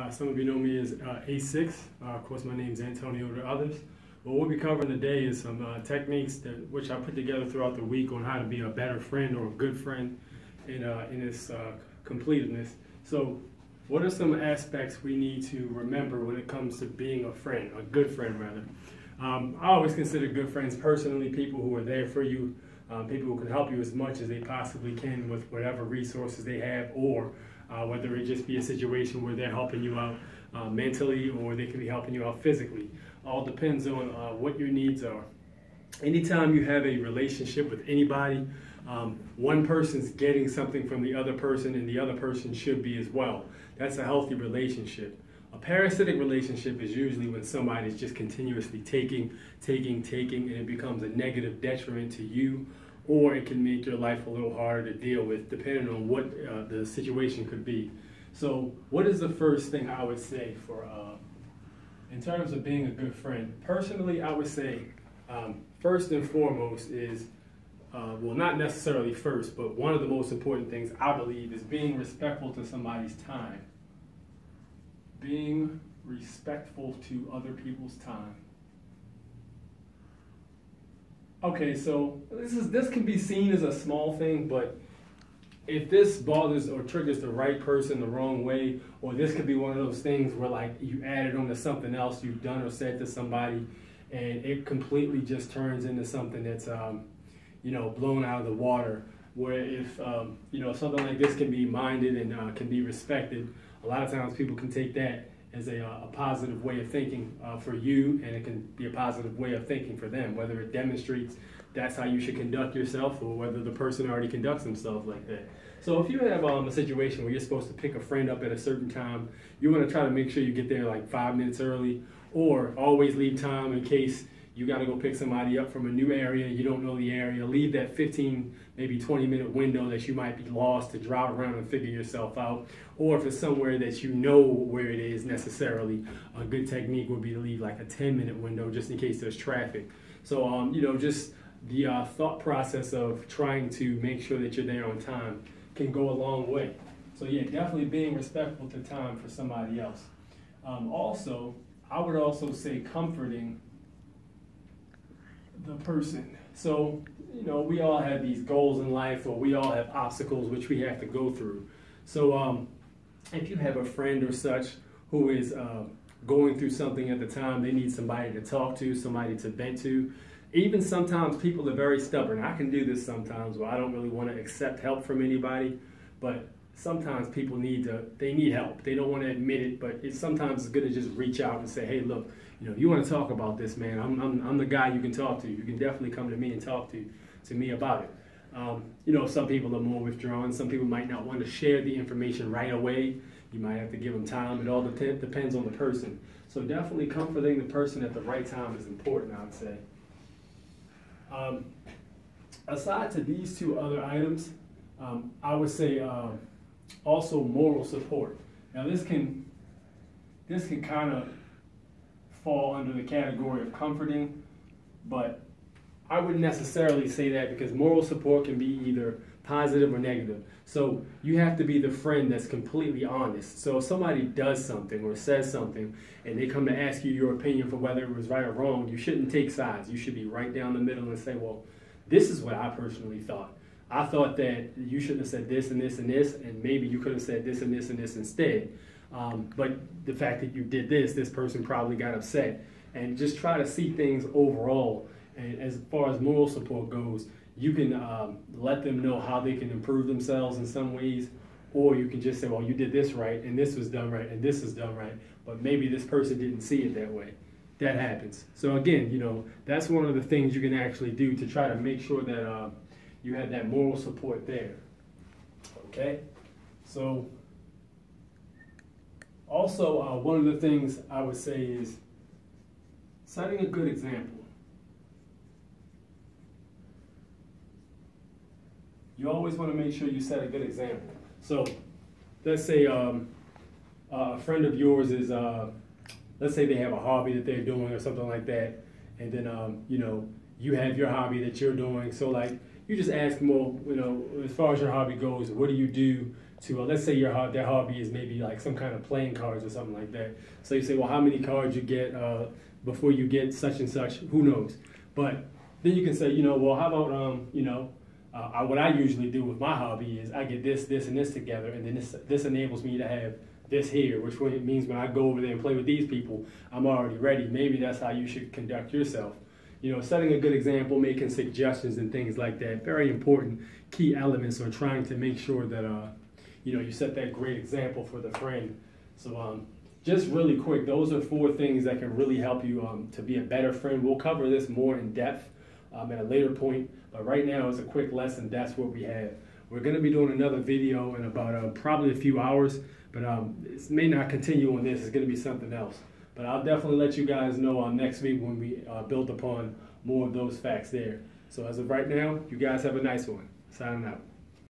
Some of you know me as A6. Of course, my name is Antonio to others. What we'll be covering today is some techniques which I put together throughout the week on how to be a better friend or a good friend in its completeness. So, what are some aspects we need to remember when it comes to being a friend, a good friend rather? I always consider good friends personally people who are there for you, people who can help you as much as they possibly can with whatever resources they have, or whether it just be a situation where they're helping you out mentally or they can be helping you out physically. All depends on what your needs are. Anytime you have a relationship with anybody, one person's getting something from the other person and the other person should be as well. That's a healthy relationship. A parasitic relationship is usually when somebody's just continuously taking, and it becomes a negative detriment to you, or it can make your life a little harder to deal with depending on what the situation could be. So what is the first thing I would say for, in terms of being a good friend? Personally, I would say first and foremost is, well, not necessarily first, but one of the most important things I believe is being respectful to somebody's time. Being respectful to other people's time. Okay, so this can be seen as a small thing, but if this bothers or triggers the right person the wrong way, or this could be one of those things where like you added on to something else you've done or said to somebody, and it completely just turns into something that's blown out of the water. Where if something like this can be minded and can be respected, a lot of times people can take that as a positive way of thinking for you, and it can be a positive way of thinking for them, whether it demonstrates that's how you should conduct yourself or whether the person already conducts themselves like that. So if you have a situation where you're supposed to pick a friend up at a certain time, you want to try to make sure you get there like 5 minutes early, or always leave time in case you got to go pick somebody up from a new area, you don't know the area. Leave that 15, maybe 20-minute window that you might be lost to drive around and figure yourself out. Or if it's somewhere that you know where it is necessarily, a good technique would be to leave like a 10-minute window just in case there's traffic. So, just the thought process of trying to make sure that you're there on time can go a long way. So yeah, definitely being respectful to time for somebody else. Also, I would also say comforting the person. So, we all have these goals in life, or we all have obstacles which we have to go through. So if you have a friend or such who is going through something at the time, they need somebody to talk to, somebody to vent to. Even sometimes people are very stubborn. I can do this sometimes where I don't really want to accept help from anybody, but sometimes people need help. They don't want to admit it, but sometimes it's good to just reach out and say, hey, look, if you want to talk about this, man, I'm the guy you can talk to. You can definitely come to me and talk to me about it. Some people are more withdrawn. Some people might not want to share the information right away. You might have to give them time. It all depends on the person. So definitely comforting the person at the right time is important, I would say. Aside to these two other items, I would say also moral support. Now this can kind of fall under the category of comforting, but I wouldn't necessarily say that, because moral support can be either positive or negative. So you have to be the friend that's completely honest. So if somebody does something or says something and they come to ask you your opinion for whether it was right or wrong, you shouldn't take sides. You should be right down the middle and say, well, this is what I personally thought. I thought that you shouldn't have said this and this and this, and maybe you could have said this and this and this instead. But the fact that you did this person probably got upset. And just try to see things overall. And as far as moral support goes, you can let them know how they can improve themselves in some ways, or you can just say, well, you did this right, and this was done right, and this is done right, but maybe this person didn't see it that way. That happens. So again, that's one of the things you can actually do to try to make sure that you have that moral support there. Okay? So also, one of the things I would say is setting a good example. You always want to make sure you set a good example. So let's say a friend of yours is, let's say they have a hobby that they're doing or something like that, and then you have your hobby that you're doing. So like you just ask them, well, as far as your hobby goes, what do you do to, let's say their hobby is maybe like some kind of playing cards or something like that. So you say, well, how many cards you get before you get such and such? Who knows? But then you can say, well, how about, what I usually do with my hobby is I get this, this, and this together, and then this enables me to have this here, which means when I go over there and play with these people, I'm already ready. Maybe that's how you should conduct yourself. Setting a good example, making suggestions and things like that, very important key elements on trying to make sure that, you set that great example for the friend. So just really quick, those are 4 things that can really help you to be a better friend. We'll cover this more in depth at a later point, but right now as a quick lesson, that's what we have. We're going to be doing another video in about probably a few hours, but it may not continue on this. It's going to be something else. But I'll definitely let you guys know next week when we build upon more of those facts there. So as of right now, you guys have a nice one. Signing out.